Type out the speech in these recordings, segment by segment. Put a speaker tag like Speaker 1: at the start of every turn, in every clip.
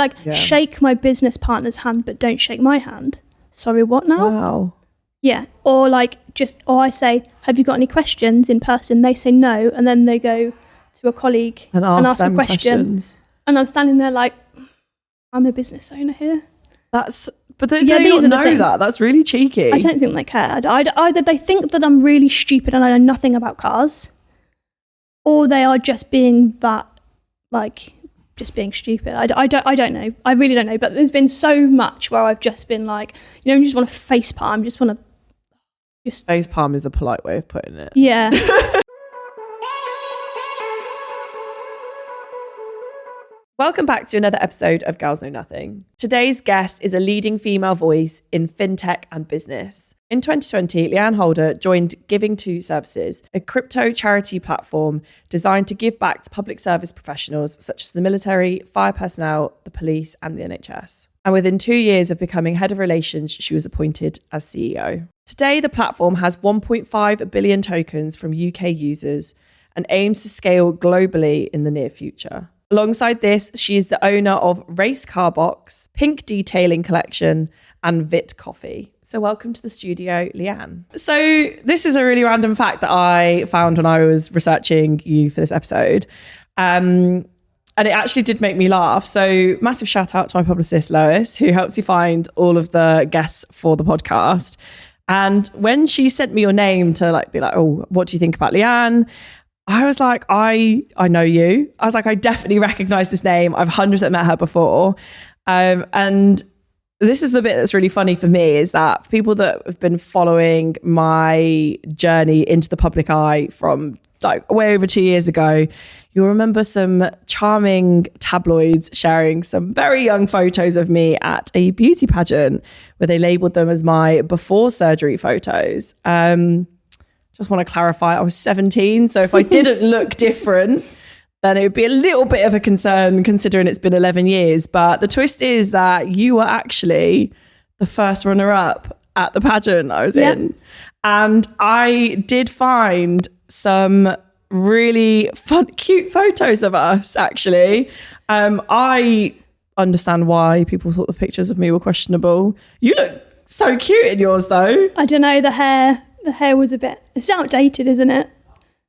Speaker 1: Like, shake my business partner's hand, but don't shake my hand. Sorry, what now?
Speaker 2: Wow.
Speaker 1: Yeah. Or like, or I say, have you got any questions in person? They say no. And then they go to a colleague and ask them a question. Questions. And I'm standing there like, I'm a business owner here.
Speaker 2: But they don't know that. That's really cheeky.
Speaker 1: I don't think they care. Either they think that I'm really stupid and I know nothing about cars, or they are just being that, like, just being stupid. I don't know. I really don't know. But there's been so much where I've just been like, you just want to face palm. Just want to
Speaker 2: face palm is a polite way of putting it.
Speaker 1: Yeah.
Speaker 2: Welcome back to another episode of Girls Know Nothing. Today's guest is a leading female voice in fintech and business. In 2020, Leanne Holder joined Giving2 Services, a crypto charity platform designed to give back to public service professionals such as the military, fire personnel, the police, and the NHS. And within 2 years of becoming head of relations, she was appointed as CEO. Today, the platform has 1.5 billion tokens from UK users and aims to scale globally in the near future. Alongside this, she is the owner of Race Car Box, Pink Detailing Collection, and Vit Coffee. So welcome to the studio, Leanne. So this is a really random fact that I found when I was researching you for this episode. And it actually did make me laugh. So massive shout out to my publicist, Lois, who helps you find all of the guests for the podcast. And when she sent me your name to be like, oh, what do you think about Leanne? I was like, I know you. I was like, I definitely recognize this name. I've 100% met her before. And this is the bit that's really funny for me, is that for people that have been following my journey into the public eye from way over 2 years ago, you'll remember some charming tabloids sharing some very young photos of me at a beauty pageant where they labeled them as my before surgery photos. Just want to clarify, I was 17. So if I didn't look different, then it would be a little bit of a concern considering it's been 11 years. But the twist is that you were actually the first runner-up at the pageant I was in. And I did find some really fun, cute photos of us, actually. I understand why people thought the pictures of me were questionable. You look so cute in yours, though.
Speaker 1: I don't know, the hair was it's outdated, isn't it?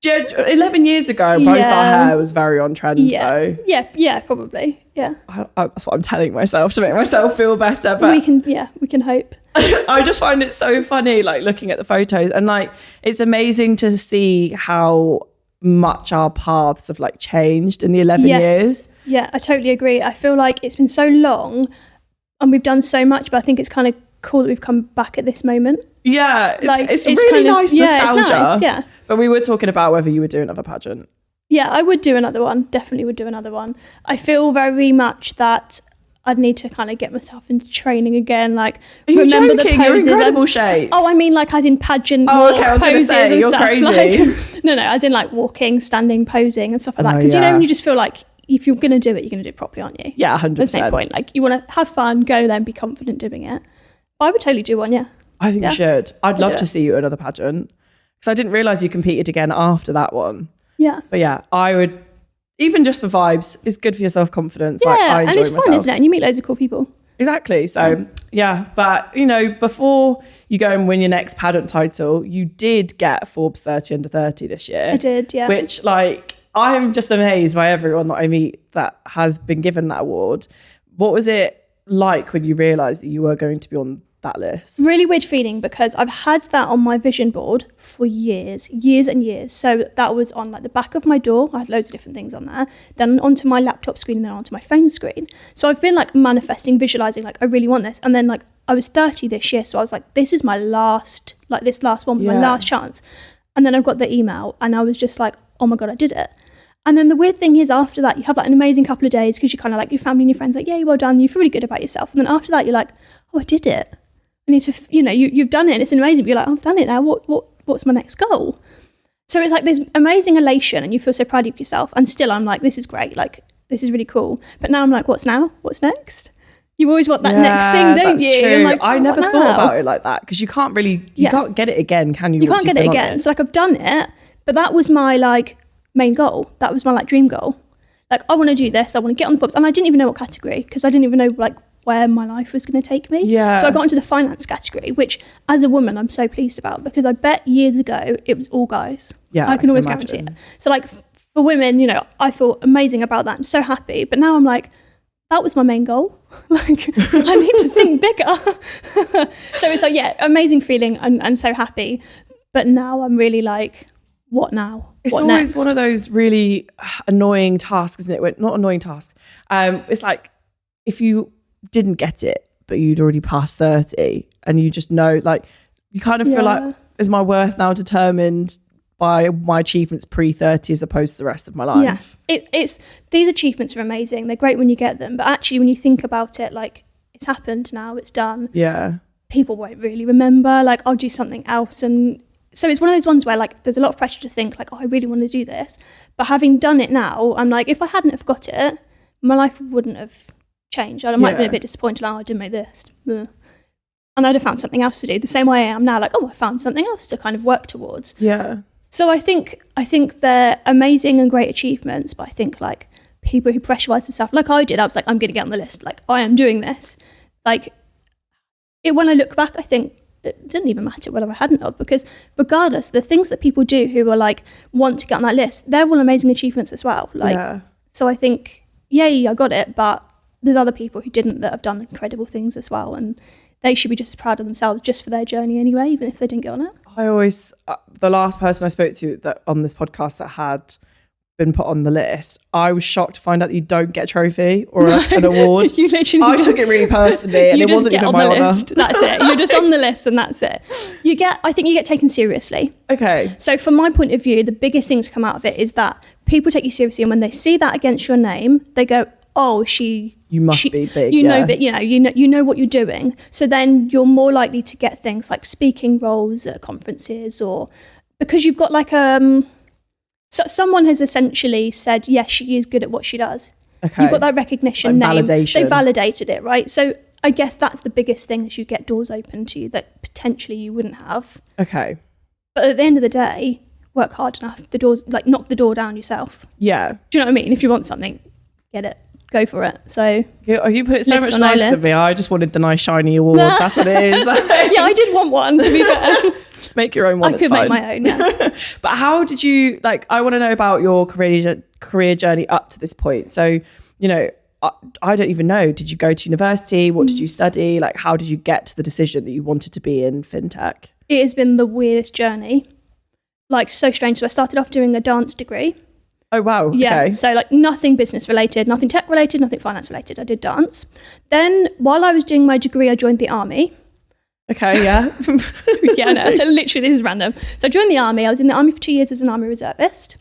Speaker 2: Yeah, 11 years ago, both our hair was very on trend, though.
Speaker 1: Yeah, probably, yeah.
Speaker 2: That's what I'm telling myself to make myself feel better. But
Speaker 1: we can hope.
Speaker 2: I just find it so funny, looking at the photos, and it's amazing to see how much our paths have changed in the 11 years.
Speaker 1: Yeah, I totally agree. I feel like it's been so long and we've done so much, but I think it's kind of cool that we've come back at this moment.
Speaker 2: Yeah, it's really nice nostalgia.
Speaker 1: It's nice, yeah.
Speaker 2: But we were talking about whether you would do another pageant.
Speaker 1: Yeah, I would do another one. Definitely would do another one. I feel very much that I'd need to kind of get myself into training again. Are
Speaker 2: you joking? You're in incredible shape.
Speaker 1: Oh, I mean, as in pageant.
Speaker 2: Oh, okay. I was going to say you're crazy.
Speaker 1: No, as in walking, standing, posing, and stuff like that. Because you just feel like if you're going to do it, you're going to do it properly, aren't you?
Speaker 2: Yeah, 100%.
Speaker 1: There's no point. You want to have fun, go there, and be confident doing it. I would totally do one, yeah.
Speaker 2: I think you should. I'd love to see you at another pageant, because I didn't realise you competed again after that one.
Speaker 1: Yeah.
Speaker 2: But yeah, I would, even just for vibes, it's good for your self-confidence.
Speaker 1: Yeah,
Speaker 2: I enjoy
Speaker 1: and it's
Speaker 2: myself.
Speaker 1: fun, isn't it? And you meet loads of cool people.
Speaker 2: Exactly. So yeah, but before you go and win your next pageant title, you did get Forbes 30 under 30 this year.
Speaker 1: I did, yeah.
Speaker 2: Which I'm just amazed by everyone that I meet that has been given that award. What was it like when you realised that you were going to be on that list?
Speaker 1: Really weird feeling, because I've had that on my vision board for years and years. So that was on the back of my door. I had loads of different things on there, then onto my laptop screen, and then onto my phone screen. So I've been manifesting, visualizing, I really want this. And then I was 30 this year, so I was this is my last, this last one, my last chance. And then I got the email and I was just oh my God, I did it. And then the weird thing is, after that, you have an amazing couple of days, because you kind of your family and your friends yeah, well done, you feel really good about yourself. And then after that, you're oh, I did it. I need to, you've done it, and it's amazing. But you're oh, I've done it now. What's my next goal? So it's this amazing elation, and you feel so proud of yourself. And still, I'm this is great. This is really cool. But now I'm what's now? What's next? You always want that next thing, don't
Speaker 2: that's
Speaker 1: you?
Speaker 2: True. I never thought about it like that, because you can't really, you can't get it again, can you?
Speaker 1: You can't get it again. So I've done it, but that was my main goal. That was my dream goal. Like, I want to do this. I want to get on the Forbes. And I didn't even know what category, because I didn't even know like where my life was going to take me.
Speaker 2: Yeah.
Speaker 1: So I got into the finance category, which as a woman, I'm so pleased about, because I bet years ago it was all guys.
Speaker 2: Yeah,
Speaker 1: I can always guarantee it. So like for women, you know, I feel amazing about that. I'm so happy. But now I'm like, that was my main goal. Like, I need to think bigger. So it's like, yeah, amazing feeling and so happy. But now I'm really like, what now?
Speaker 2: It's
Speaker 1: what
Speaker 2: always
Speaker 1: next?
Speaker 2: one of those really annoying tasks, isn't it? Well, not annoying tasks. It's like if you didn't get it, but you'd already passed 30 and you just know, like, you kind of feel like, is my worth now determined by my achievements pre-30 as opposed to the rest of my life?
Speaker 1: Yeah, it's these achievements are amazing. They're great when you get them. But actually, when you think about it, like, it's happened now, it's done.
Speaker 2: Yeah.
Speaker 1: People won't really remember. Like, I'll do something else. And so it's one of those ones where, like, there's a lot of pressure to think, like, oh, I really want to do this. But having done it now, I'm like, if I hadn't have got it, my life wouldn't have changed. I might have been a bit disappointed, like, oh, I didn't make this. Ugh. And I'd have found something else to do. The same way I am now, like, oh, I found something else to kind of work towards.
Speaker 2: Yeah.
Speaker 1: So I think they're amazing and great achievements, but I think, like, people who pressurize themselves, like I did, I was like, I'm going to get on the list. Like, I am doing this. Like, when I look back, I think it didn't even matter whether I hadn't of, because regardless, the things that people do who are like, want to get on that list, they're all amazing achievements as well. Like, so I think, yay, I got it, but there's other people who didn't that have done incredible things as well. And they should be just as proud of themselves just for their journey anyway, even if they didn't get on it.
Speaker 2: I always, the last person I spoke to that on this podcast that had been put on the list, I was shocked to find out that you don't get a trophy or an award.
Speaker 1: You literally
Speaker 2: I took it really personally, and it wasn't even my honour.
Speaker 1: That's it. You're just on the list, and that's it. I think you get taken seriously.
Speaker 2: Okay.
Speaker 1: So from my point of view, the biggest thing to come out of it is that people take you seriously, and when they see that against your name, they go, oh, you must
Speaker 2: be big.
Speaker 1: You know, but you know what you're doing. So then you're more likely to get things like speaking roles at conferences, or because you've got like so someone has essentially said, yes, she is good at what she does. Okay. You've got that recognition, like name. Validation. They validated it, right? So I guess that's the biggest thing, is you get doors open to you that potentially you wouldn't have.
Speaker 2: Okay.
Speaker 1: But at the end of the day, work hard enough. The doors, like, knock the door down yourself.
Speaker 2: Yeah. Do
Speaker 1: you know what I mean? If you want something, get it. Go for it. So
Speaker 2: you put it so much nicer than me. I just wanted the nice shiny awards. That's what it is.
Speaker 1: Yeah, I did want one, to be fair.
Speaker 2: Just make your own one.
Speaker 1: I could make my own, yeah.
Speaker 2: But how did you, like, I want to know about your career journey up to this point. So, you know, I don't even know. Did you go to university? What did you study? Like, how did you get to the decision that you wanted to be in fintech?
Speaker 1: It has been the weirdest journey. Like, so strange. So I started off doing a dance degree.
Speaker 2: Oh, wow.
Speaker 1: Yeah.
Speaker 2: Okay.
Speaker 1: So like nothing business related, nothing tech related, nothing finance related. I did dance. Then while I was doing my degree, I joined the army.
Speaker 2: Okay, yeah.
Speaker 1: Yeah, no, so literally this is random. So I joined the army. I was in the army for 2 years as an army reservist.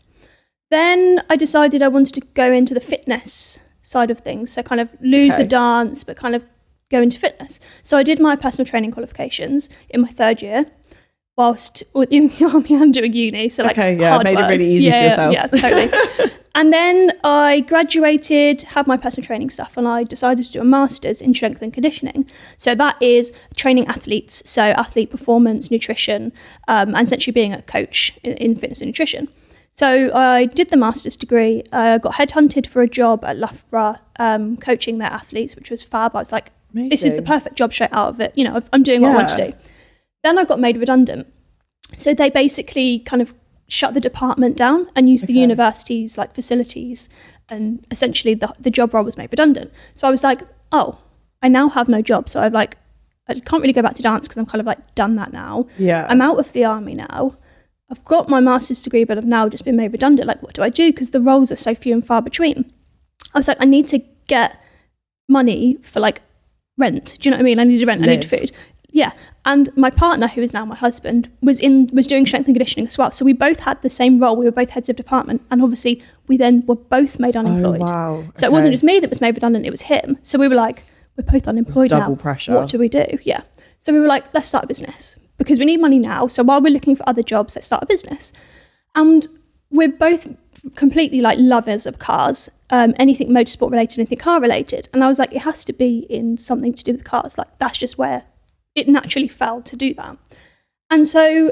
Speaker 1: Then I decided I wanted to go into the fitness side of things. So kind of lose the dance, but kind of go into fitness. So I did my personal training qualifications in my third year, whilst in the army and doing uni. So like,
Speaker 2: made
Speaker 1: work.
Speaker 2: It really easy for yourself.
Speaker 1: Yeah, totally. And then I graduated, had my personal training stuff, and I decided to do a master's in strength and conditioning. So that is training athletes, so athlete performance, nutrition, and essentially being a coach in fitness and nutrition. So I did the master's degree, got headhunted for a job at Loughborough, coaching their athletes, which was fab. I was like, amazing. This is the perfect job straight out of it. You know, I'm doing what I want to do. Then I got made redundant. So they basically kind of shut the department down and used the university's like facilities, and essentially the job role was made redundant. So I was like, oh, I now have no job. So I'm like, I can't really go back to dance because I'm kind of like done that now.
Speaker 2: Yeah.
Speaker 1: I'm out of the army now. I've got my master's degree, but I've now just been made redundant. Like, what do I do? Because the roles are so few and far between. I was like, I need to get money for like rent. Do you know what I mean? I need rent, I need food. Yeah. And my partner, who is now my husband, was doing strength and conditioning as well. So we both had the same role. We were both heads of department. And obviously we then were both made unemployed.
Speaker 2: Oh, wow.
Speaker 1: So it wasn't just me that was made redundant, it was him. So we were like, we're both unemployed now.
Speaker 2: Double pressure.
Speaker 1: What do we do? Yeah. So we were like, let's start a business because we need money now. So while we're looking for other jobs, let's start a business. And we're both completely like lovers of cars, anything motorsport related, anything car related. And I was like, it has to be in something to do with cars. Like that's just where it naturally fell to do that. And so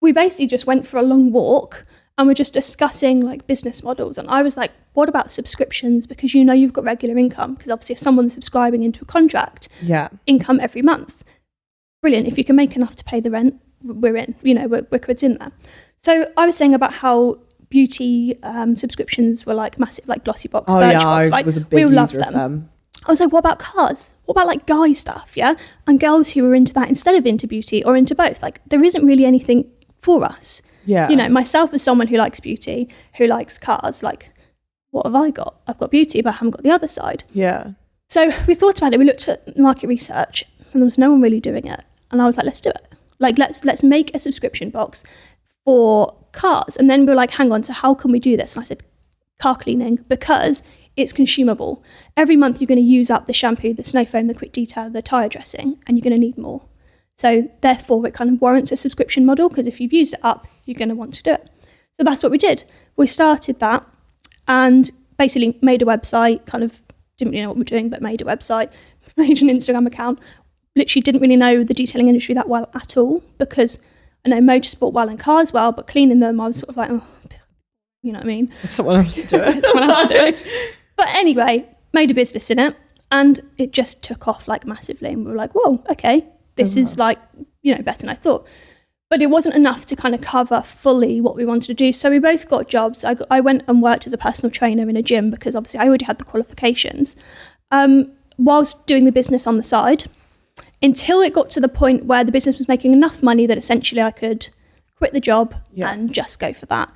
Speaker 1: we basically just went for a long walk and we're just discussing like business models. And I was like, what about subscriptions? Because you've got regular income. Because obviously if someone's subscribing into a contract, income every month, brilliant. If you can make enough to pay the rent, we're in, we're quids in there. So I was saying about how beauty subscriptions were like massive, like Glossy Box, Birchbox, right?
Speaker 2: I was a big user of them.
Speaker 1: I was like, what about cars? What about like guy stuff, yeah? And girls who are into that instead of into beauty or into both. Like there isn't really anything for us.
Speaker 2: Yeah.
Speaker 1: Myself as someone who likes beauty, who likes cars, like what have I got? I've got beauty, but I haven't got the other side.
Speaker 2: Yeah.
Speaker 1: So we thought about it. We looked at market research and there was no one really doing it. And I was like, let's do it. Like, let's make a subscription box for cars. And then we were like, hang on, so how can we do this? And I said, car cleaning, because it's consumable. Every month you're going to use up the shampoo, the snow foam, the quick detail, the tyre dressing, and you're going to need more. So therefore it kind of warrants a subscription model, because if you've used it up, you're going to want to do it. So that's what we did. We started that and basically made a website, kind of didn't really know what we were doing, but made a website, made an Instagram account. Literally didn't really know the detailing industry that well at all, because I know motorsport well and cars well, but cleaning them, I was sort of like, oh, you know what I mean?
Speaker 2: Someone else to do it.
Speaker 1: Someone else to do it. But anyway, made a business in it, and it just took off like massively. And we were like, whoa, okay, this is like, better than I thought. But it wasn't enough to kind of cover fully what we wanted to do. So we both got jobs. I went and worked as a personal trainer in a gym, because obviously I already had the qualifications, whilst doing the business on the side, until it got to the point where the business was making enough money that essentially I could quit the job and just go for that.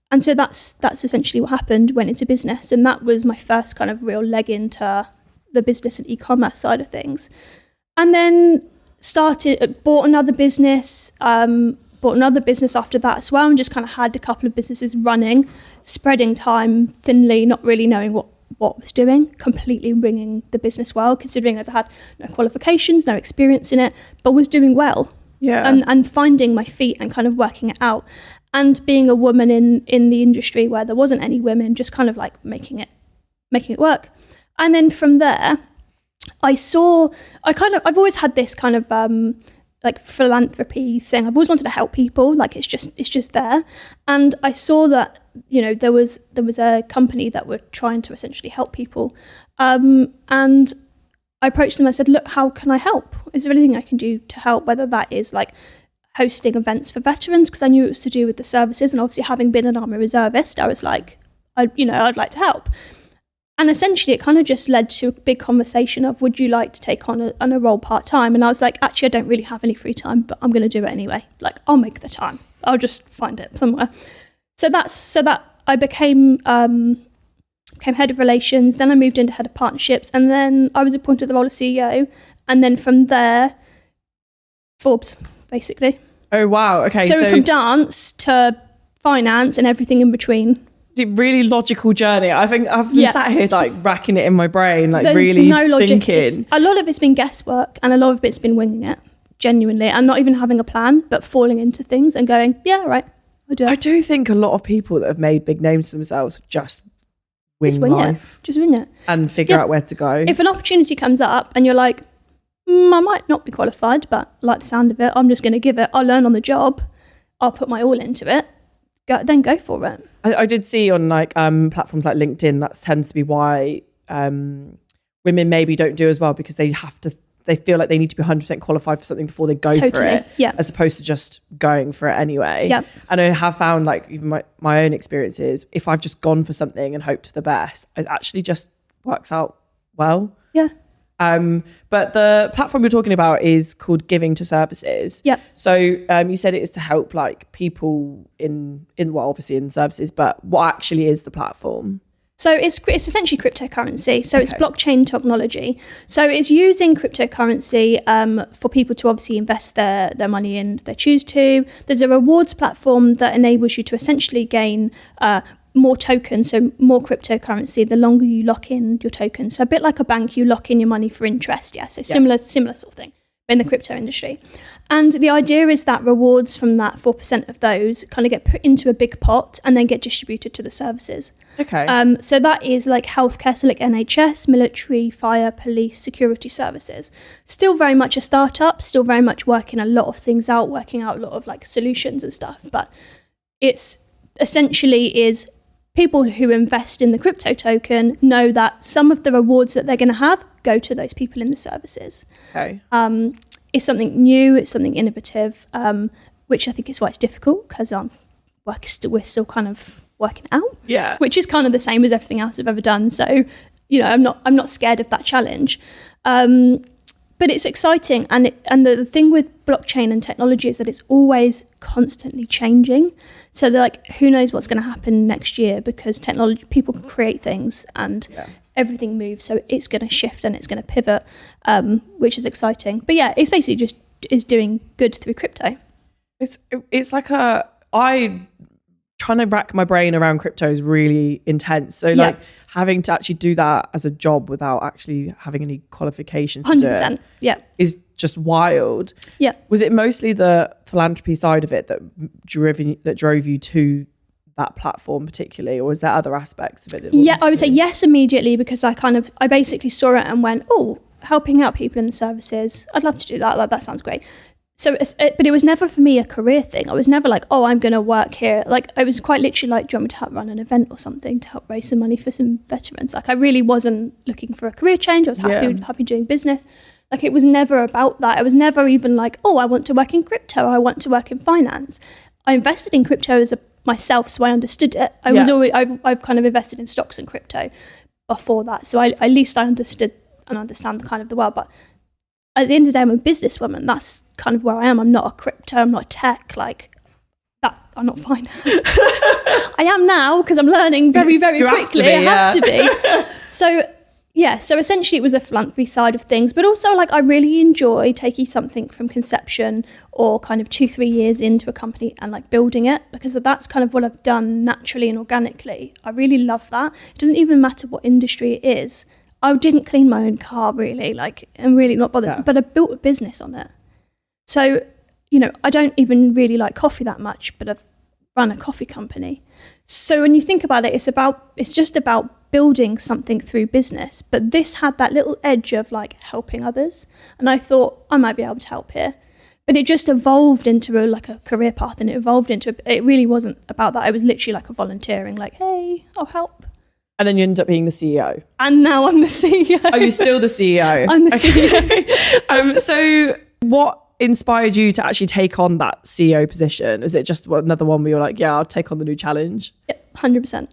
Speaker 1: And so that's essentially what happened, went into business. And that was my first kind of real leg into the business and e-commerce side of things. And then bought another business after that as well, and just kind of had a couple of businesses running, spreading time thinly, not really knowing what was doing, completely winging the business well, considering as I had no qualifications, no experience in it, but was doing well.
Speaker 2: Yeah.
Speaker 1: And finding my feet and kind of working it out. And being a woman in the industry where there wasn't any women, just kind of like making it work. And then from there, I've always had this kind of like philanthropy thing. I've always wanted to help people. Like it's just there. And I saw that, there was a company that were trying to essentially help people. And I approached them. I said, look, how can I help? Is there anything I can do to help? Whether that is like hosting events for veterans, because I knew it was to do with the services. And obviously having been an Army reservist, I was like, I'd like to help. And essentially it kind of just led to a big conversation of, would you like to take on a role part-time? And I was like, actually, I don't really have any free time, but I'm going to do it anyway. Like, I'll make the time. I'll just find it somewhere. So that I became head of relations. Then I moved into head of partnerships. And then I was appointed to the role of CEO. And then from there, Forbes, basically.
Speaker 2: Oh, wow. Okay.
Speaker 1: So from dance to finance and everything in between.
Speaker 2: Really logical journey. I think I've been sat here like racking it in my brain, like
Speaker 1: There's
Speaker 2: really
Speaker 1: no logic.
Speaker 2: thinking.
Speaker 1: A lot of it's been guesswork, and a lot of it's been winging it, genuinely, and not even having a plan, but falling into things and going, yeah, right, I'll do it.
Speaker 2: I do think a lot of people that have made big names for themselves just wing life.
Speaker 1: Just wing it.
Speaker 2: And figure out where to go.
Speaker 1: If an opportunity comes up and you're like, I might not be qualified, but I like the sound of it, I'm just going to give it. I'll learn on the job. I'll put my all into it. Then go for it.
Speaker 2: I did see on like platforms like LinkedIn, that tends to be why women maybe don't do as well, because they feel like they need to be 100% qualified for something before they go for it, as opposed to just going for it anyway.
Speaker 1: Yeah.
Speaker 2: And I have found, like, even my own experiences, if I've just gone for something and hoped for the best, it actually just works out well.
Speaker 1: Yeah.
Speaker 2: But the platform you're talking about is called Giving to Services.
Speaker 1: Yeah.
Speaker 2: So you said it is to help like people in obviously in services, but what actually is the platform?
Speaker 1: So it's essentially cryptocurrency. So it's blockchain technology. So it's using cryptocurrency for people to obviously invest their money in if they choose to. There's a rewards platform that enables you to essentially gain more tokens, so more cryptocurrency, the longer you lock in your tokens. So a bit like a bank, you lock in your money for interest, so similar sort of thing in the crypto industry. And the idea is that rewards from that 4% of those kind of get put into a big pot and then get distributed to the services.
Speaker 2: Okay.
Speaker 1: So that is like healthcare, so like NHS, military, fire, police, security services. Still very much a startup, still very much working a lot of things out, working out a lot of like solutions and stuff, but it's essentially is people who invest in the crypto token know that some of the rewards that they're going to have go to those people in the services.
Speaker 2: Okay.
Speaker 1: It's something new, it's something innovative, which I think is why it's difficult, because we're still kind of working out.
Speaker 2: Yeah.
Speaker 1: Which is kind of the same as everything else I've ever done. So, you know, I'm not scared of that challenge. But it's exciting, and the thing with blockchain and technology is that it's always constantly changing. So they're like, who knows what's going to happen next year, because technology, people can create things and everything moves. So it's going to shift and it's going to pivot, which is exciting. But yeah, it's basically just is doing good through crypto.
Speaker 2: It's like trying to rack my brain around crypto is really intense. So like having to actually do that as a job without actually having any qualifications
Speaker 1: 100%,
Speaker 2: is just wild.
Speaker 1: Yeah.
Speaker 2: Was it mostly the philanthropy side of it that drove you to that platform particularly, or was there other aspects of it?
Speaker 1: I would say yes immediately, because I basically saw it and went, oh, helping out people in the services, I'd love to do that. Like, that sounds great. So, but it was never for me a career thing. I was never like, oh, I'm going to work here. Like, I was quite literally like, do you want me to help run an event or something to help raise some money for some veterans? Like, I really wasn't looking for a career change. I was happy doing business. Like, it was never about that. I was never even like, oh, I want to work in crypto. I want to work in finance. I invested in crypto myself, so I understood it. I've kind of invested in stocks and crypto before that. So at least I understood and understand the kind of the world. But at the end of the day, I'm a businesswoman. That's kind of where I am. I'm not a crypto. I'm not a tech. Like that. I'm not finance. I am now, because I'm learning very, very quickly. I have to be. So essentially it was a philanthropy side of things, but also like I really enjoy taking something from conception or kind of 2-3 years into a company and like building it, because that's kind of what I've done naturally and organically. I really love that. It doesn't even matter what industry it is. I didn't clean my own car really, like, I'm really not bothered, but I built a business on it. So, you know, I don't even really like coffee that much, but I've run a coffee company. So when you think about it, it's just about building something through business. But this had that little edge of like helping others. And I thought I might be able to help here. But it just evolved into a career path, and it really wasn't about that. I was literally like a volunteering, like, hey, I'll help.
Speaker 2: And then you ended up being the CEO.
Speaker 1: And now I'm the CEO.
Speaker 2: Are you still the CEO?
Speaker 1: I'm the CEO.
Speaker 2: So what inspired you to actually take on that CEO position? Is it just another one where you're like, yeah, I'll take on the new challenge?
Speaker 1: Yeah, 100%.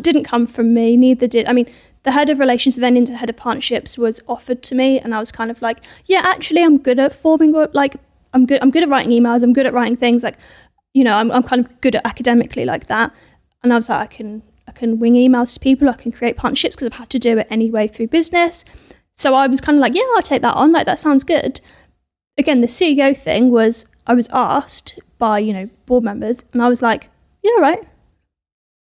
Speaker 1: Didn't come from me, neither did. I mean, the head of relations, then into head of partnerships, was offered to me, and I was kind of like, yeah, actually I'm good at forming, like, I'm good at writing emails, I'm good at writing things, like, you know, I'm kind of good at academically like that. And I was like, I can wing emails to people, I can create partnerships, because I've had to do it anyway through business. So I was kind of like, yeah, I'll take that on. Like, that sounds good. Again, the CEO thing was, I was asked by, you know, board members, and I was like, yeah, right.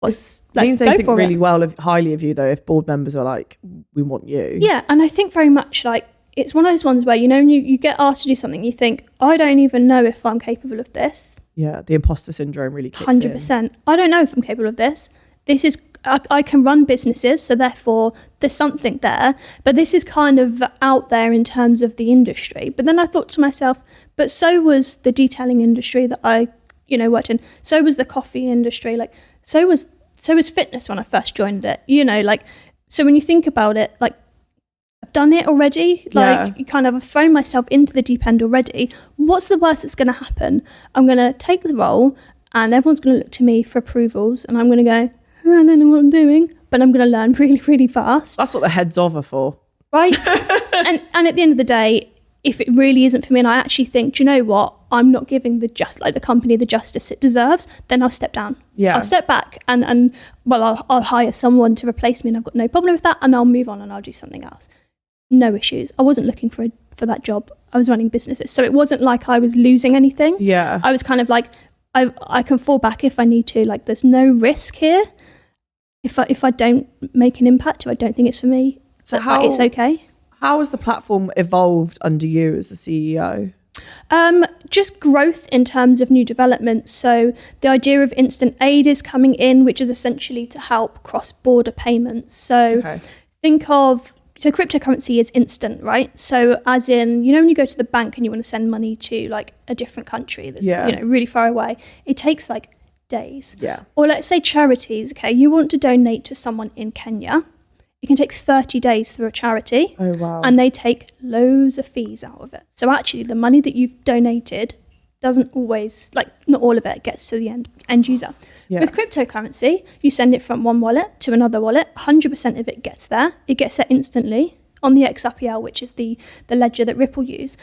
Speaker 1: Let's go
Speaker 2: think
Speaker 1: for
Speaker 2: really
Speaker 1: it.
Speaker 2: highly of you though, if board members are like, we want you.
Speaker 1: Yeah, and I think very much like, it's one of those ones where, you know, you get asked to do something, you think, I don't even know if I'm capable of this.
Speaker 2: Yeah, the imposter syndrome really kicks
Speaker 1: 100%.
Speaker 2: in.
Speaker 1: I don't know if I'm capable of this. This is, I can run businesses, so therefore there's something there. But this is kind of out there in terms of the industry. But then I thought to myself, but so was the detailing industry that I, you know, worked in. So was the coffee industry. Like, so was fitness when I first joined it. You know, like, so when you think about it, like, I've done it already. Like, you kind of have thrown myself into the deep end already. What's the worst that's going to happen? I'm going to take the role, and everyone's going to look to me for approvals, and I'm going to go, I don't know what I'm doing, but I'm going to learn really, really fast.
Speaker 2: That's what the heads of are for.
Speaker 1: Right? and at the end of the day, if it really isn't for me, and I actually think, do you know what? I'm not giving the company the justice it deserves, then I'll step down.
Speaker 2: Yeah.
Speaker 1: I'll step back and I'll hire someone to replace me, and I've got no problem with that, and I'll move on and I'll do something else. No issues. I wasn't looking for that job. I was running businesses. So it wasn't like I was losing anything.
Speaker 2: Yeah.
Speaker 1: I was kind of like, I can fall back if I need to. Like, there's no risk here. If I don't make an impact, if I don't think it's for me, so it's okay.
Speaker 2: How has the platform evolved under you as the CEO?
Speaker 1: Just growth in terms of new developments. So the idea of instant aid is coming in, which is essentially to help cross-border payments. So think of cryptocurrency is instant, right? So as in, when you go to the bank and you want to send money to like a different country that's really far away, it takes like days.
Speaker 2: Yeah.
Speaker 1: Or let's say charities, okay, you want to donate to someone in Kenya, it can take 30 days through a charity.
Speaker 2: Oh, wow.
Speaker 1: And they take loads of fees out of it. So actually the money that you've donated doesn't always, like not all of it gets to the end user. Yeah. With cryptocurrency, you send it from one wallet to another wallet, 100% of it gets there. It gets there instantly. On the XRPL, which is the ledger that Ripple use,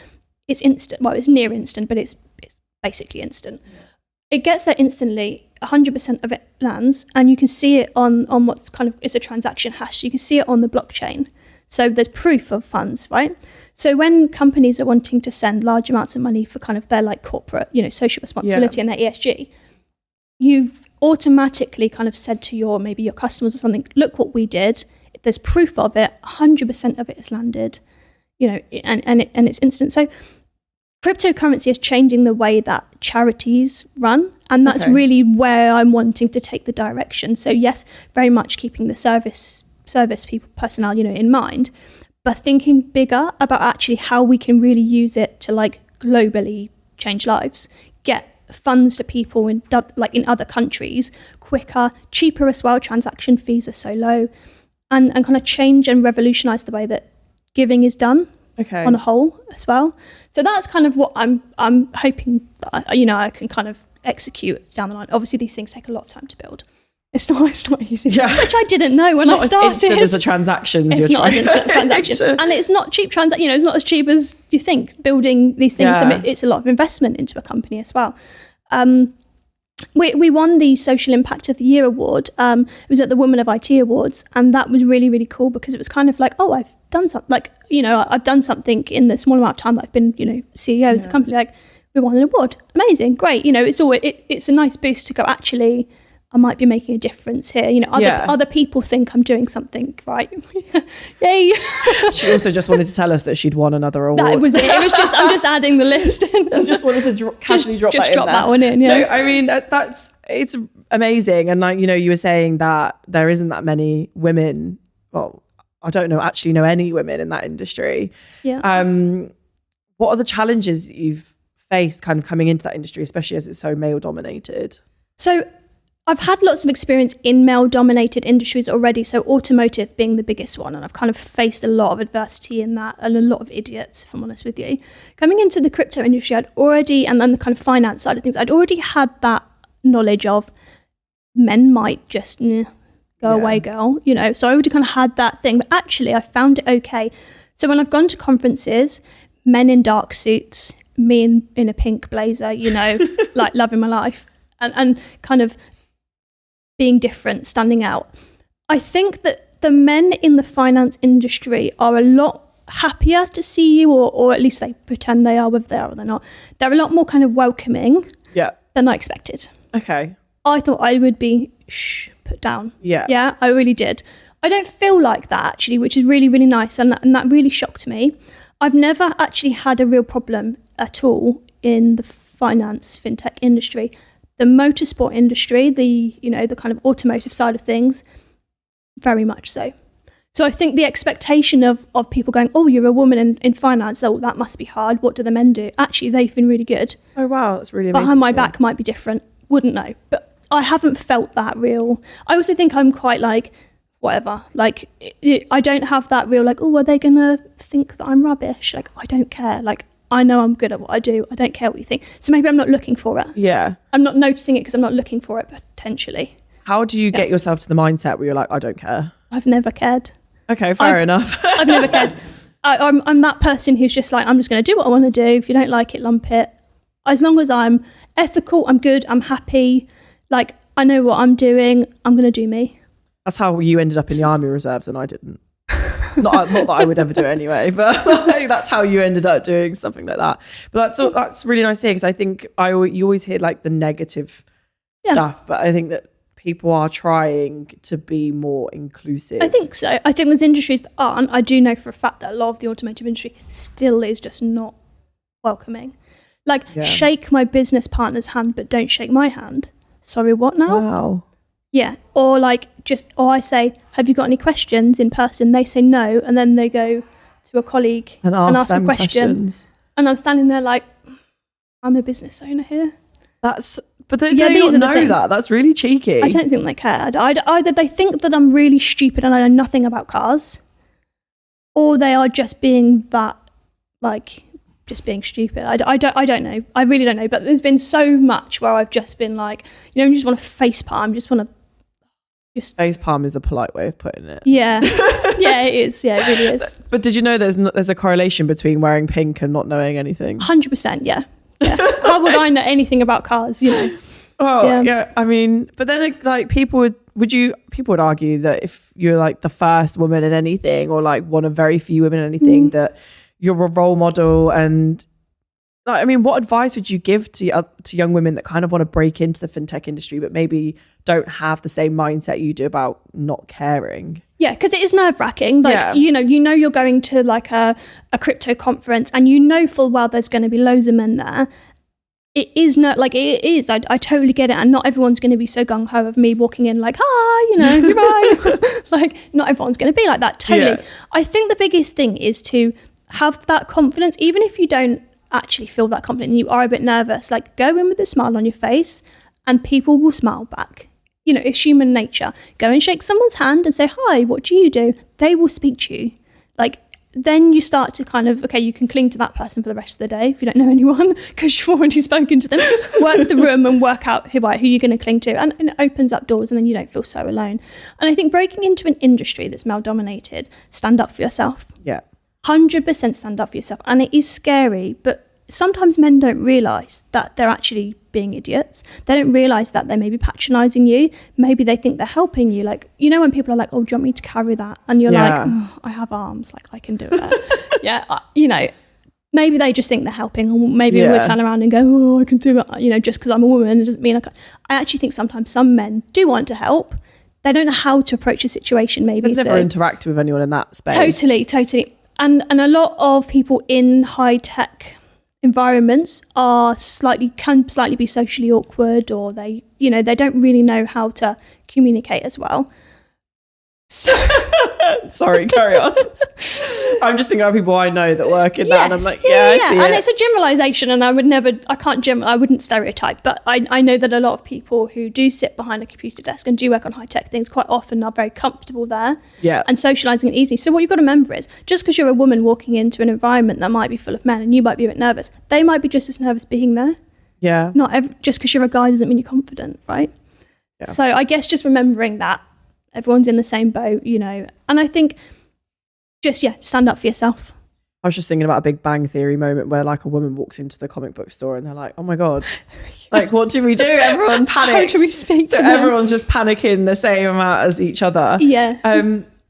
Speaker 1: it's instant. Well, it's near instant, but it's basically instant. It gets there instantly. 100% of it lands, and you can see it on what's kind of, it's a transaction hash. You can see it on the blockchain. So there's proof of funds, right? So when companies are wanting to send large amounts of money for kind of their like corporate, social responsibility and their ESG, you've automatically kind of said to maybe your customers or something, look what we did. There's proof of it. 100% of it has landed, and it's instant. So cryptocurrency is changing the way that charities run, and that's really where I'm wanting to take the direction. So yes, very much keeping the service personnel, in mind, but thinking bigger about actually how we can really use it to like globally change lives, get funds to people in other countries quicker, cheaper as well. Transaction fees are so low, and kind of change and revolutionize the way that giving is done. Okay. On a whole as well. So that's kind of what I'm hoping that I can kind of execute down the line. Obviously these things take a lot of time to build. It's not easy, which I didn't know when I started. It's not as instant
Speaker 2: as a transaction.
Speaker 1: It's not an instant transaction, and it's not cheap it's not as cheap as you think building these things. So it's a lot of investment into a company as well. We won the Social Impact of the Year award. It was at the Women of IT Awards, and that was really, really cool because it was kind of like, oh, I've done something. Like, I've done something in the small amount of time that I've been, CEO of the company. Like, we won an award. Amazing, great. It's a nice boost to go, actually, I might be making a difference here. Other people think I'm doing something right. Yay.
Speaker 2: She also just wanted to tell us that she'd won another award.
Speaker 1: That was it. It was just, I'm just adding the list in.
Speaker 2: I just wanted to casually drop that in.
Speaker 1: Just drop that one in, yeah.
Speaker 2: No, I mean, it's amazing. And like, you were saying that there isn't that many women. Well, I don't know any women in that industry.
Speaker 1: Yeah.
Speaker 2: What are the challenges you've faced kind of coming into that industry, especially as it's so male dominated?
Speaker 1: So I've had lots of experience in male-dominated industries already, so automotive being the biggest one, and I've kind of faced a lot of adversity in that and a lot of idiots, if I'm honest with you. Coming into the crypto industry, and then the kind of finance side of things, I'd already had that knowledge of men might just go away, girl, so I already kind of had that thing, but actually I found it okay. So when I've gone to conferences, men in dark suits, me in a pink blazer, like loving my life, and kind of being different, standing out. I think that the men in the finance industry are a lot happier to see you, or at least they pretend they are, whether they are or they're not. They're a lot more kind of welcoming than I expected.
Speaker 2: Okay.
Speaker 1: I thought I would be put down. Yeah, I really did. I don't feel like that actually, which is really, really nice, and that really shocked me. I've never actually had a real problem at all in the finance fintech industry. The motorsport industry, the kind of automotive side of things, very much so. So I think the expectation of people going, oh, you're a woman in finance, oh, that must be hard. What do the men do? Actually, they've been really good.
Speaker 2: Oh, wow. That's really amazing.
Speaker 1: Behind my back might be different. Wouldn't know. But I haven't felt that real. I also think I'm quite like, whatever. Like, I don't have that real, like, oh, are they going to think that I'm rubbish? Like, I don't care. Like, I know I'm good at what I do. I don't care what you think. So maybe I'm not looking for it.
Speaker 2: Yeah.
Speaker 1: I'm not noticing it because I'm not looking for it, potentially.
Speaker 2: How do you get yourself to the mindset where you're like, I don't care?
Speaker 1: I've never cared.
Speaker 2: Okay, fair enough.
Speaker 1: I've never cared. I'm that person who's just like, I'm just going to do what I want to do. If you don't like it, lump it. As long as I'm ethical, I'm good, I'm happy. Like, I know what I'm doing. I'm going to do me.
Speaker 2: That's how you ended up in the Army Reserves and I didn't. Not that I would ever do it anyway, but like, that's how you ended up doing something like that. But that's really nice to hear, because I think you always hear like the negative stuff, but I think that people are trying to be more inclusive.
Speaker 1: I think so. I think there's industries that aren't. I do know for a fact that a lot of the automotive industry still is just not welcoming. Like, shake my business partner's hand, but don't shake my hand. Sorry, what now?
Speaker 2: Wow.
Speaker 1: Yeah. Or like or I say, have you got any questions in person? They say no. And then they go to a colleague
Speaker 2: and ask them
Speaker 1: a question.
Speaker 2: questions.
Speaker 1: And I'm standing there like, I'm a business owner here.
Speaker 2: But they don't know that. That's really cheeky.
Speaker 1: I don't think they care. Either they think that I'm really stupid and I know nothing about cars, or they are just being that, like, just being stupid. I don't know. I really don't know. But there's been so much where I've just been like, you just want to face palm. Just want to
Speaker 2: face palm is a polite way of putting it.
Speaker 1: Yeah. Yeah, it is. Yeah, it really is.
Speaker 2: But did you know there's a correlation between wearing pink and not knowing anything?
Speaker 1: 100%. Yeah. Yeah. How would I know anything about cars?
Speaker 2: Oh yeah. I mean, but then like people would argue that if you're like the first woman in anything, or like one of very few women in anything, that you're a role model. And I mean, what advice would you give to young women that kind of want to break into the fintech industry, but maybe don't have the same mindset you do about not caring?
Speaker 1: Yeah, because it is nerve-wracking. Like, you're going to like a crypto conference, and full well there's going to be loads of men there. It is not like it is. I totally get it, and not everyone's going to be so gung ho of me walking in like, hi, goodbye. Like, not everyone's going to be like that. Totally. Yeah. I think the biggest thing is to have that confidence, even if you don't actually feel that confident and you are a bit nervous. Like, go in with a smile on your face, and people will smile back. It's human nature. Go and shake someone's hand and say, hi, what do you do? They will speak to you. Like, then you start to kind of, okay, you can cling to that person for the rest of the day if you don't know anyone, because you've already spoken to them. Work the room and work out who you're going to cling to. And it opens up doors, and then you don't feel so alone. And I think breaking into an industry that's male-dominated, stand up for yourself.
Speaker 2: Yeah.
Speaker 1: 100% stand up for yourself. And it is scary, but sometimes men don't realise that they're actually being idiots. They don't realise that they may be patronising you. Maybe they think they're helping you. Like, when people are like, oh, do you want me to carry that? And you're like, oh, I have arms. Like, I can do it. Maybe they just think they're helping. Or maybe we'll turn around and go, oh, I can do it. Just because I'm a woman, it doesn't mean I actually think sometimes some men do want to help. They don't know how to approach a situation, maybe.
Speaker 2: They've never interacted with anyone in that space.
Speaker 1: Totally. And a lot of people in high-tech environments can slightly be socially awkward, or they don't really know how to communicate as well.
Speaker 2: Sorry, carry on. I'm just thinking about people I know that work in that, and I'm like, I see it.
Speaker 1: And it's a generalization, and I wouldn't stereotype, but I know that a lot of people who do sit behind a computer desk and do work on high-tech things quite often are very comfortable there, and socializing it easy. So what you've got to remember is, just because you're a woman walking into an environment that might be full of men and you might be a bit nervous, they might be just as nervous being there.
Speaker 2: Yeah.
Speaker 1: Just because you're a guy doesn't mean you're confident, right? Yeah. So I guess just remembering that everyone's in the same boat, and I think just, stand up for yourself.
Speaker 2: I was just thinking about a Big Bang Theory moment where like a woman walks into the comic book store and they're like, oh my God, like, what do we do? Everyone panics.
Speaker 1: How do we speak to them?
Speaker 2: Everyone's just panicking the same amount as each other.
Speaker 1: Yeah.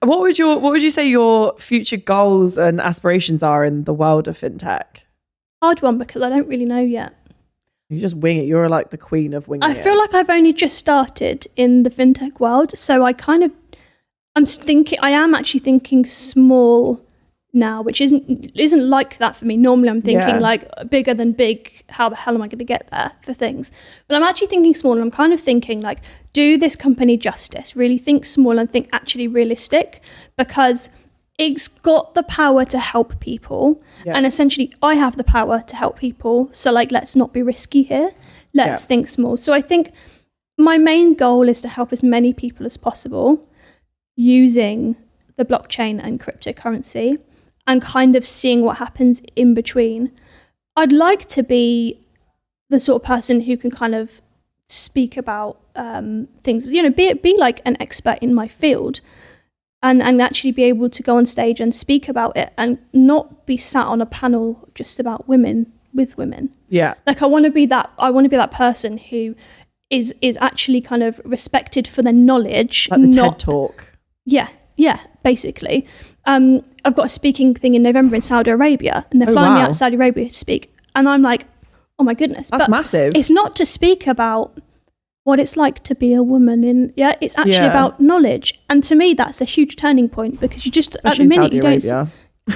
Speaker 2: What would you say your future goals and aspirations are in the world of fintech?
Speaker 1: Hard one, because I don't really know yet.
Speaker 2: You just wing it. You're like the queen of winging it.
Speaker 1: I feel like I've only just started in the fintech world, so I am actually thinking small now, which isn't like that for me. Normally I'm thinking like bigger than big. How the hell am I going to get there for things? But I'm actually thinking small, and I'm kind of thinking like, do this company justice, really think small and think actually realistic, because it's got the power to help people, and essentially I have the power to help people, so like, let's not be risky here, let's think small. So I think my main goal is to help as many people as possible using the blockchain and cryptocurrency, and kind of seeing what happens in between. I'd like to be the sort of person who can kind of speak about things, be like an expert in my field, and actually be able to go on stage and speak about it, and not be sat on a panel just about women with women. Yeah. Like, I want to be that person who is actually kind of respected for their knowledge.
Speaker 2: Like the TED Talk.
Speaker 1: Yeah, basically. I've got a speaking thing in November in Saudi Arabia, and they're flying me out to Saudi Arabia to speak. And I'm like, oh my goodness.
Speaker 2: That's massive.
Speaker 1: It's not to speak about what it's like to be a woman it's actually about knowledge. And to me, that's a huge turning point, because you just,
Speaker 2: especially
Speaker 1: at the minute,
Speaker 2: you don't,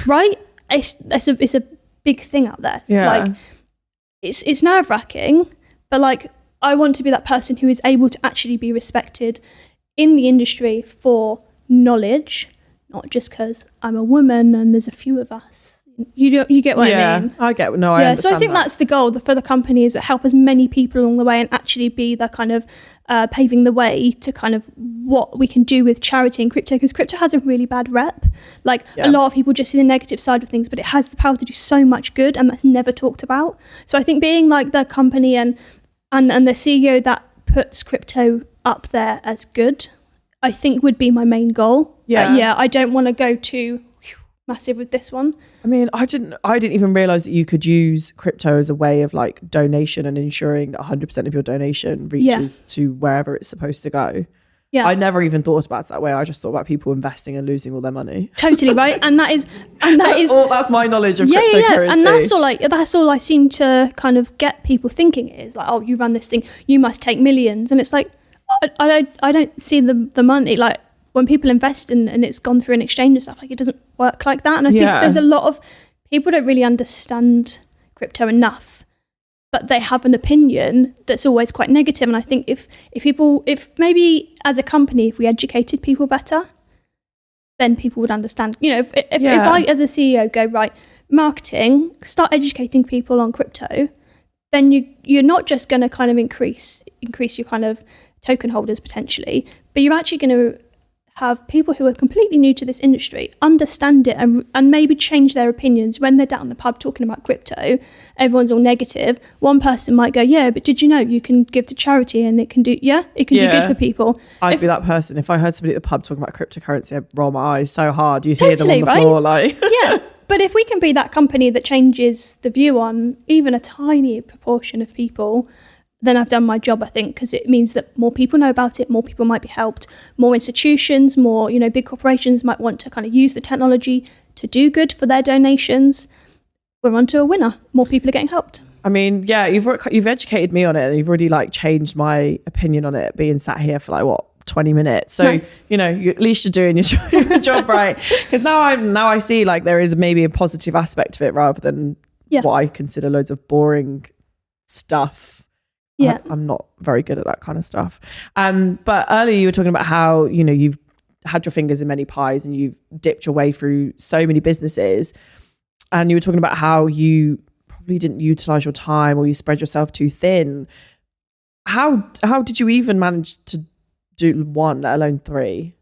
Speaker 1: right? It's a big thing out there. Yeah. Like, it's nerve-wracking, but like, I want to be that person who is able to actually be respected in the industry for knowledge, not just because I'm a woman and there's a few of us. You get what I mean?
Speaker 2: I get. No, I understand.
Speaker 1: So I think that's the goal for the company, is to help as many people along the way and actually be the kind of paving the way to kind of what we can do with charity and crypto, because crypto has a really bad rep. Like a lot of people just see the negative side of things, but it has the power to do so much good, and that's never talked about. So I think being like the company and the CEO that puts crypto up there as good, I think would be my main goal. I don't want to go too massive with this one.
Speaker 2: I mean, I didn't even realize that you could use crypto as a way of like donation and ensuring that 100% of your donation reaches to wherever it's supposed to go. I never even thought about it that way. I just thought about people investing and losing all their money.
Speaker 1: Totally right. And that's
Speaker 2: my knowledge of cryptocurrency.
Speaker 1: And that's all I seem to kind of get people thinking is like, oh, you run this thing, you must take millions. And it's like, I don't see the money. Like, when people invest and it's gone through an exchange and stuff, like, it doesn't work like that. And I think there's a lot of people don't really understand crypto enough, but they have an opinion that's always quite negative. And I think if maybe as a company, if we educated people better, then people would understand. You know, if I as a CEO go, right, marketing, start educating people on crypto, then you're not just going to kind of increase your kind of token holders potentially, but you're actually going to have people who are completely new to this industry understand it and maybe change their opinions. When they're down the pub talking about crypto, everyone's all negative. One person might go, yeah, but did you know you can give to charity and it can do good for people?
Speaker 2: I'd be that person. If I heard somebody at the pub talking about cryptocurrency, I'd roll my eyes so hard. You'd hear them on the floor. Like,
Speaker 1: yeah. But if we can be that company that changes the view on even a tiny proportion of people, then I've done my job, I think, because it means that more people know about it, more people might be helped, more institutions, more, big corporations might want to kind of use the technology to do good for their donations. We're onto a winner. More people are getting helped.
Speaker 2: I mean, yeah, you've educated me on it, and you've already like changed my opinion on it, being sat here for like 20 minutes. So nice. At least you're doing your job right. Because now I see like there is maybe a positive aspect of it rather than what I consider loads of boring stuff. Yeah, I'm not very good at that kind of stuff. But earlier you were talking about how, you've had your fingers in many pies and you've dipped your way through so many businesses. And you were talking about how you probably didn't utilize your time or you spread yourself too thin. How did you even manage to do one, let alone three?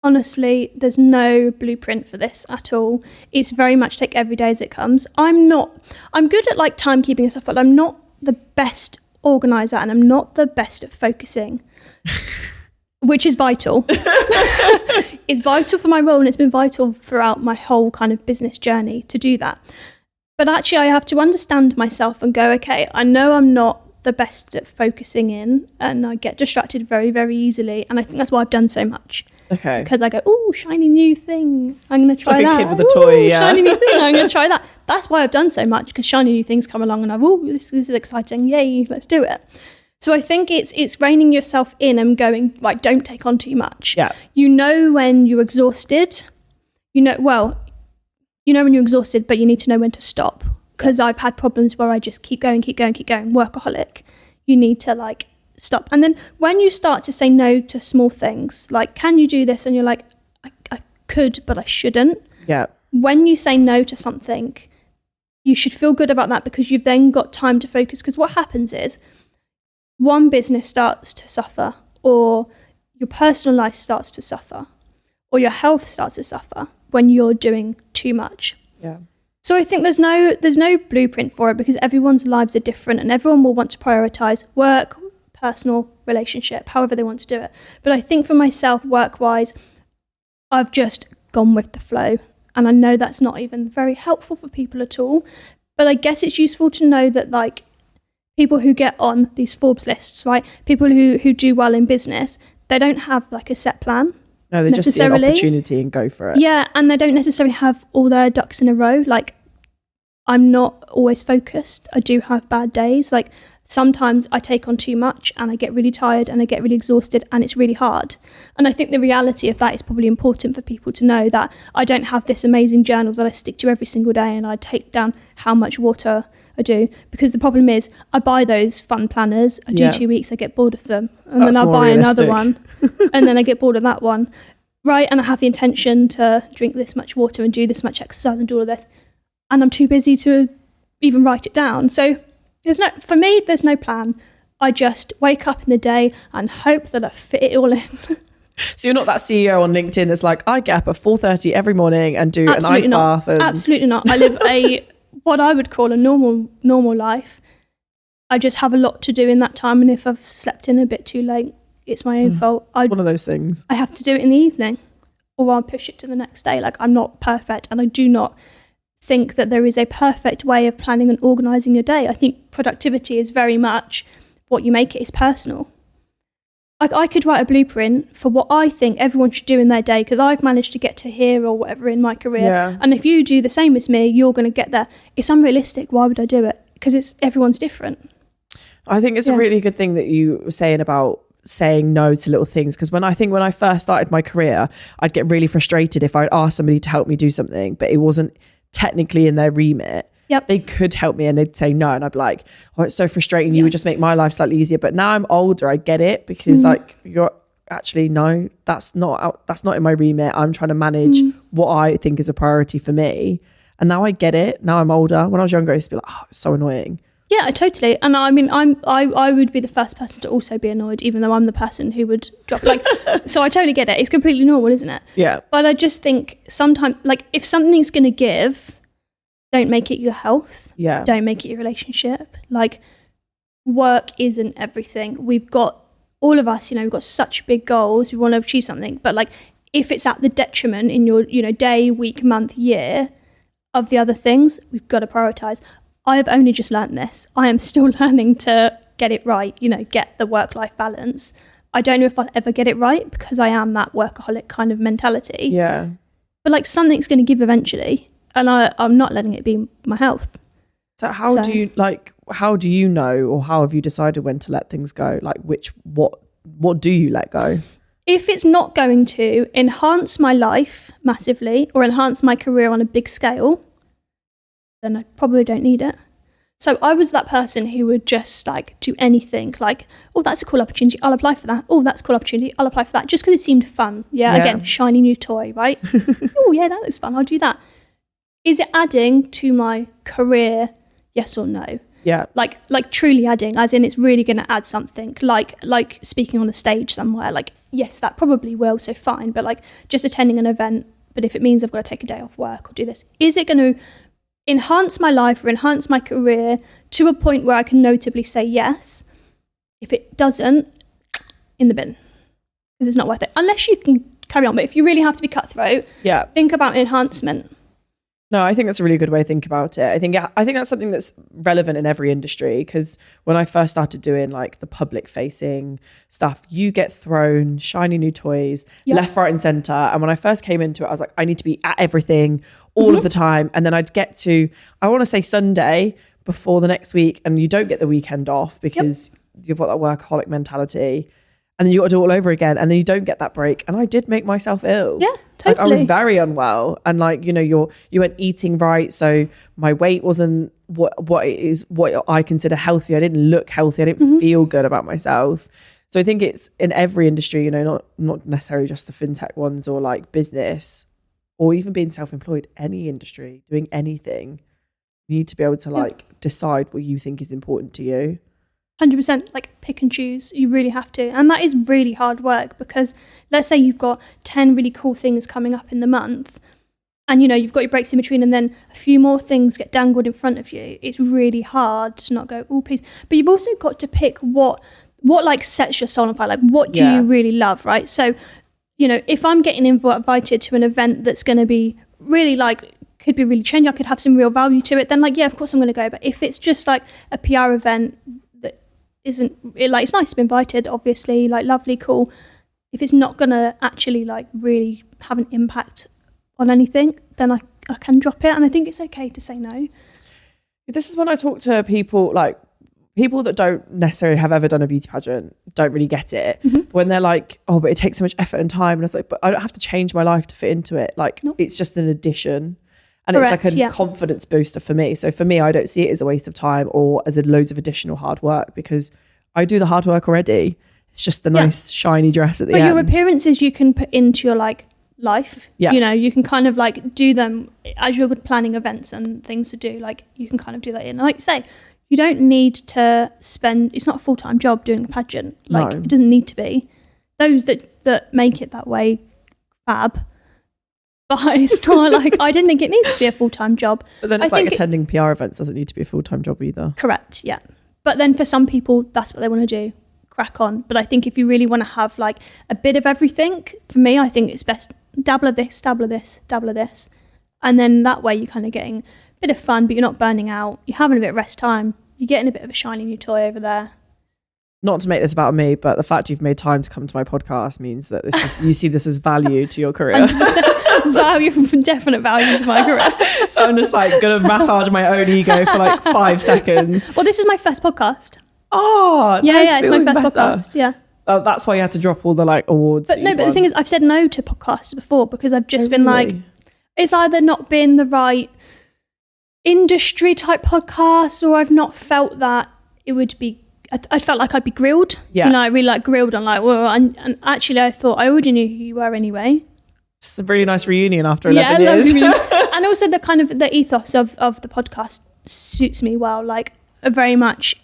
Speaker 1: Honestly, there's no blueprint for this at all. It's very much take every day as it comes. I'm good at like timekeeping and stuff, but I'm not the best organizer and I'm not the best at focusing, which is vital. It's vital for my role, and it's been vital throughout my whole kind of business journey to do that. But actually I have to understand myself and go, okay, I know I'm not the best at focusing in and I get distracted very, very easily. And I think that's why I've done so much. Okay. Because I go, oh, shiny new thing, I'm going to try that.
Speaker 2: It's like a kid with a toy, yeah.
Speaker 1: Shiny new thing, I'm going to try that. That's why I've done so much, because shiny new things come along and this is exciting, yay, let's do it. So I think it's reining yourself in and going, right, don't take on too much.
Speaker 2: Yeah.
Speaker 1: When you're exhausted, when you're exhausted, but you need to know when to stop. Because I've had problems where I just keep going, workaholic. You need to like stop. And then when you start to say no to small things, like, can you do this? And you're like, I could, but I shouldn't.
Speaker 2: Yeah.
Speaker 1: When you say no to something, you should feel good about that, because you've then got time to focus. Because what happens is one business starts to suffer, or your personal life starts to suffer, or your health starts to suffer when you're doing too much.
Speaker 2: Yeah.
Speaker 1: So I think there's no blueprint for it, because everyone's lives are different and everyone will want to prioritize work, personal, relationship, however they want to do it. But I think for myself, work-wise, I've just gone with the flow. And I know that's not even very helpful for people at all. But I guess it's useful to know that like people who get on these Forbes lists, right? People who do well in business, they don't have like a set plan.
Speaker 2: No, they just see an opportunity and go for it.
Speaker 1: Yeah, and they don't necessarily have all their ducks in a row. Like, I'm not always focused. I do have bad days. Like, sometimes I take on too much and I get really tired and I get really exhausted and it's really hard. And I think the reality of that is probably important for people to know, that I don't have this amazing journal that I stick to every single day and I take down how much water I do. Because the problem is I buy those fun planners, I do 2 weeks, I get bored of them. And
Speaker 2: That's
Speaker 1: then I'll
Speaker 2: more
Speaker 1: buy
Speaker 2: realistic.
Speaker 1: another one and then I get bored of that one. Right, and I have the intention to drink this much water and do this much exercise and do all of this. And I'm too busy to even write it down. So for me, there's no plan. I just wake up in the day and hope that I fit it all in.
Speaker 2: So you're not that CEO on LinkedIn that's like, I get up at 4:30 every morning and do
Speaker 1: Absolutely
Speaker 2: an ice
Speaker 1: not.
Speaker 2: bath. And...
Speaker 1: Absolutely not. I live what I would call a normal life. I just have a lot to do in that time, and if I've slept in a bit too late, it's my own fault.
Speaker 2: It's one of those things.
Speaker 1: I have to do it in the evening, or I'll push it to the next day. Like, I'm not perfect, and I do not think that there is a perfect way of planning and organising your day. I think productivity is very much what you make it is personal. Like, I could write a blueprint for what I think everyone should do in their day because I've managed to get to here or whatever in my career.
Speaker 2: Yeah.
Speaker 1: And if you do the same as me, you're going to get there. It's unrealistic. Why would I do it? Because everyone's different.
Speaker 2: I think it's a really good thing that you were saying about saying no to little things, because when I first started my career, I'd get really frustrated if I'd ask somebody to help me do something, but it wasn't technically in their remit.
Speaker 1: Yep.
Speaker 2: They could help me and they'd say no, and I'd be like, oh, it's so frustrating. You would just make my life slightly easier. But now I'm older, I get it, because like, you're actually, no, that's not in my remit. I'm trying to manage what I think is a priority for me. And now I get it. Now I'm older. When I was younger, I used to be like, oh, it's so annoying.
Speaker 1: Yeah, totally. And I mean, I would be the first person to also be annoyed, even though I'm the person who would drop so I totally get it. It's completely normal, isn't it?
Speaker 2: Yeah.
Speaker 1: But I just think sometimes, like, if something's going to give, don't make it your health.
Speaker 2: Yeah.
Speaker 1: Don't make it your relationship. Like, work isn't everything. We've got, all of us, we've got such big goals. We want to achieve something. But like, if it's at the detriment in your, day, week, month, year of the other things, we've got to prioritize. I have only just learned this. I am still learning to get it right, get the work-life balance. I don't know if I'll ever get it right because I am that workaholic kind of mentality.
Speaker 2: Yeah.
Speaker 1: But like, something's going to give eventually, and I'm not letting it be my health.
Speaker 2: So how do you know, or how have you decided when to let things go? Like, what do you let go?
Speaker 1: If it's not going to enhance my life massively or enhance my career on a big scale, then I probably don't need it. So I was that person who would just like do anything, like, oh, that's a cool opportunity, I'll apply for that. Oh, that's a cool opportunity, I'll apply for that, just because it seemed fun. Yeah, again, shiny new toy, right? Oh yeah, that looks fun, I'll do that. Is it adding to my career? Yes or no?
Speaker 2: Yeah.
Speaker 1: Like truly adding, as in it's really going to add something, like speaking on a stage somewhere, like, yes, that probably will, so fine. But like, just attending an event, but if it means I've got to take a day off work or do this, is it going to enhance my life or enhance my career to a point where I can notably say yes? If it doesn't, in the bin, because it's not worth it, unless you can carry on. But if you really have to be cutthroat, think about enhancement.
Speaker 2: No, I think that's a really good way to think about it. I think that's something that's relevant in every industry, because when I first started doing like the public facing stuff, you get thrown shiny new toys left, right and center. And when I first came into it, I was like, I need to be at everything all of the time. And then I'd get to, I want to say Sunday before the next week, and you don't get the weekend off because you've got that workaholic mentality. And then you got to do it all over again, and then you don't get that break. And I did make myself ill. Yeah, totally. Like, I was very unwell, and like, you weren't eating right, so my weight wasn't what I consider healthy. I didn't look healthy. I didn't feel good about myself. So I think it's in every industry, not necessarily just the fintech ones or like business, or even being self-employed. Any industry, doing anything, you need to be able to like decide what you think is important to you.
Speaker 1: 100%, like, pick and choose. You really have to. And that is really hard work, because let's say you've got 10 really cool things coming up in the month, and you've got your breaks in between, and then a few more things get dangled in front of you. It's really hard to not go, oh, please. But you've also got to pick what like sets your soul on fire. Like, what do you really love, right? So, if I'm getting invited to an event that's going to be really like, could be really changing, I could have some real value to it, then like, yeah, of course I'm going to go. But if it's just like a PR event isn't it, like, it's nice to be invited, obviously, like, lovely, cool. If it's not gonna actually like really have an impact on anything, then I can drop it. And I think it's okay to say no.
Speaker 2: This is when I talk to people that don't necessarily have ever done a beauty pageant, don't really get it. When they're like, oh, but it takes so much effort and time, and it's like, but I don't have to change my life to fit into it. Like, it's just an addition. And
Speaker 1: Correct,
Speaker 2: it's like a confidence booster for me. So for me, I don't see it as a waste of time or as a loads of additional hard work, because I do the hard work already. It's just the nice shiny dress at the end.
Speaker 1: But your appearances you can put into your like life.
Speaker 2: Yeah.
Speaker 1: You know, you can kind of like do them as you're planning events and things to do. Like you can kind of do that in. Like you say, you don't need to spend, it's not a full-time job doing a pageant. Like it doesn't need to be. Those that make it that way, fab. But it's not like, I didn't think it needs to be a full-time job.
Speaker 2: But then it's like attending PR events doesn't need to be a full-time job either.
Speaker 1: Correct, yeah. But then for some people, that's what they want to do, crack on. But I think if you really want to have like a bit of everything, for me, I think it's best dabble of this, dabble of this, dabble of this. And then that way you're kind of getting a bit of fun, but you're not burning out. You're having a bit of rest time. You're getting a bit of a shiny new toy over there.
Speaker 2: Not to make this about me, but the fact you've made time to come to my podcast means that this is, you see this as value to your career.
Speaker 1: Definite value to my career.
Speaker 2: So I'm just like going to massage my own ego for like 5 seconds.
Speaker 1: Well, this is my first podcast.
Speaker 2: Oh,
Speaker 1: yeah, it's my first podcast. Yeah.
Speaker 2: That's why you had to drop all the like awards.
Speaker 1: But the thing is, I've said no to podcasts before because I've just been like, it's either not been the right industry type podcast, or I've not felt that it would be. I felt like I'd be grilled.
Speaker 2: Yeah.
Speaker 1: You know, I really like grilled on like, well, and actually I thought I already knew who you were anyway.
Speaker 2: It's a really nice reunion after 11 years.
Speaker 1: And also the kind of the ethos of the podcast suits me well. Like I very much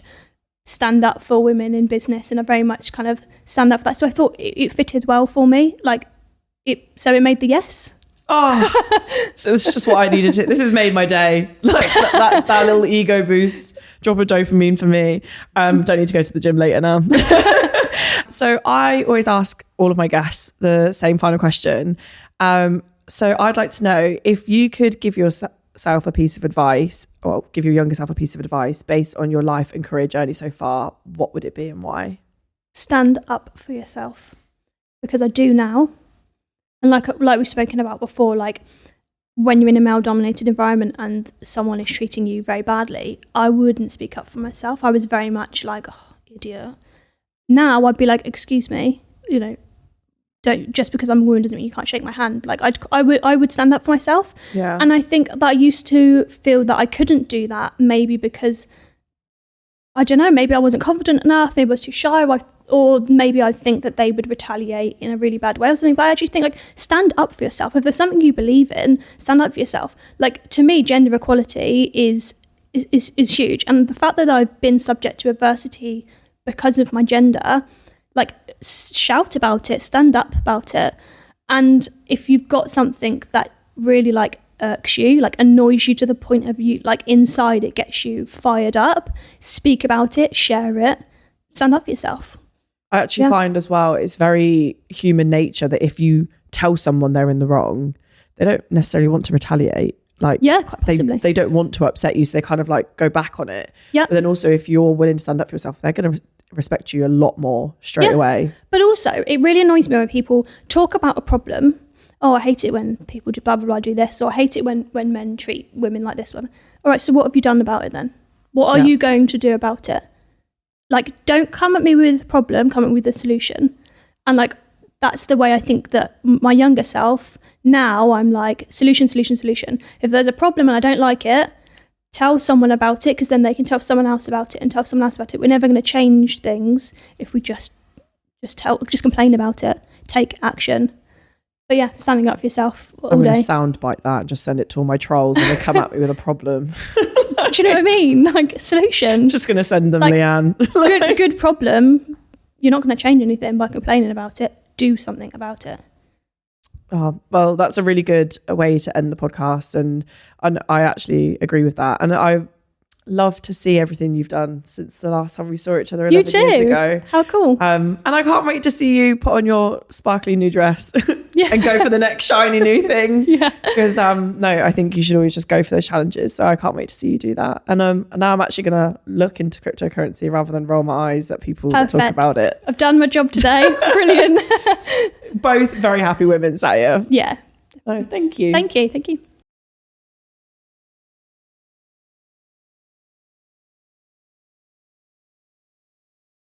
Speaker 1: stand up for women in business, and I very much kind of stand up for that. So I thought it fitted well for me. Like so it made the yes.
Speaker 2: Oh, so this is just what I needed to. This has made my day. Like that little ego boost, drop of dopamine for me. Don't need to go to the gym later now. So I always ask all of my guests the same final question. So I'd like to know if you could give yourself a piece of advice, or give your younger self a piece of advice based on your life and career journey so far, what would it be and why?
Speaker 1: Stand up for yourself, because I do now. And like we've spoken about before, like when you're in a male-dominated environment and someone is treating you very badly, I wouldn't speak up for myself. I was very much like, oh, idiot. Now I'd be like, excuse me, you know, don't, just because I'm a woman doesn't mean you can't shake my hand. Like I would stand up for myself.
Speaker 2: Yeah.
Speaker 1: And I think that I used to feel that I couldn't do that, maybe because, I don't know, maybe I wasn't confident enough, maybe I was too shy, or maybe I think that they would retaliate in a really bad way or something. But I actually think, like, stand up for yourself. If there's something you believe in, stand up for yourself. Like, to me, gender equality is huge. And the fact that I've been subject to adversity because of my gender, like, shout about it, stand up about it. And if you've got something that really, like, irks you, like annoys you to the point of you, like inside it gets you fired up, speak about it, share it, stand up for yourself.
Speaker 2: I actually find as well, it's very human nature that if you tell someone they're in the wrong, they don't necessarily want to retaliate. Like, quite possibly. They don't want to upset you, so they kind of like go back on it. Yeah. But then also, if you're willing to stand up for yourself, they're going to respect you a lot more straight away. But
Speaker 1: also, it really annoys me when people talk about a problem. Oh, I hate it when people do blah, blah, blah, do this. Or I hate it when men treat women like this one. All right, so what have you done about it then? What are you going to do about it? Like, don't come at me with a problem, come at me with a solution. And like, that's the way I think that my younger self, now I'm like, solution, solution, solution. If there's a problem and I don't like it, tell someone about it, because then they can tell someone else about it and tell someone else about it. We're never going to change things if we just complain about it, take action. But yeah, standing up for yourself all day.
Speaker 2: I'm going to soundbite that and just send it to all my trolls and they come at me with a problem.
Speaker 1: Do you know what I mean? Like, solution.
Speaker 2: Just going to send them,
Speaker 1: like,
Speaker 2: Leanne.
Speaker 1: good problem. You're not going to change anything by complaining about it. Do something about it.
Speaker 2: Oh, well, that's a really good way to end the podcast. And I actually agree with that. And I love to see everything you've done since the last time we saw each other 11 years ago.
Speaker 1: How cool.
Speaker 2: And I can't wait to see you put on your sparkly new dress and go for the next shiny new thing. Because I think you should always just go for those challenges. So I can't wait to see you do that. And now I'm actually going to look into cryptocurrency rather than roll my eyes at people that talk about it.
Speaker 1: I've done my job today. Brilliant.
Speaker 2: Both very happy women, Saya.
Speaker 1: Yeah.
Speaker 2: Oh, thank you.
Speaker 1: Thank you.